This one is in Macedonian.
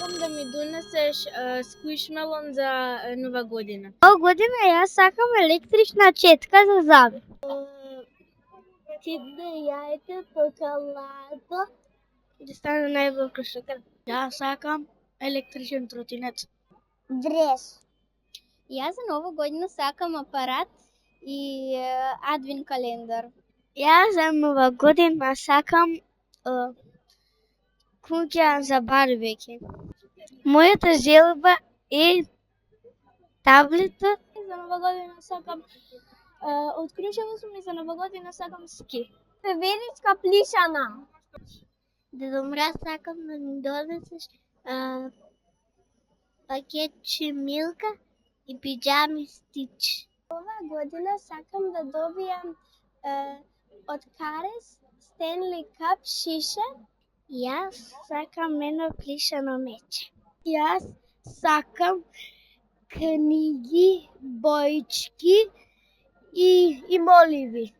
сакам да ми донесеш сквишмелон за Нова година. Ова година јас сакам електрична четка за заби. Кида јајте покалато Да стане најубав кршотар. Јас сакам електричен тротинет. Дрес. Јас за Нова година сакам апарат и адвент календар. Јас за Нова година сакам куќа за барбеки. Мојата желба е таблетот. За Нова година сакам открушево сум и за Нова година сакам ски. Певеричка плишана. Дедо Мраз сакам да ми донесеш пакетче Милка и пиџами Стич. Ова година сакам да добијам од Карес Стенли Кап шише. Јас сакам едно плишано мече. Јас сакам книги, боички и моливи.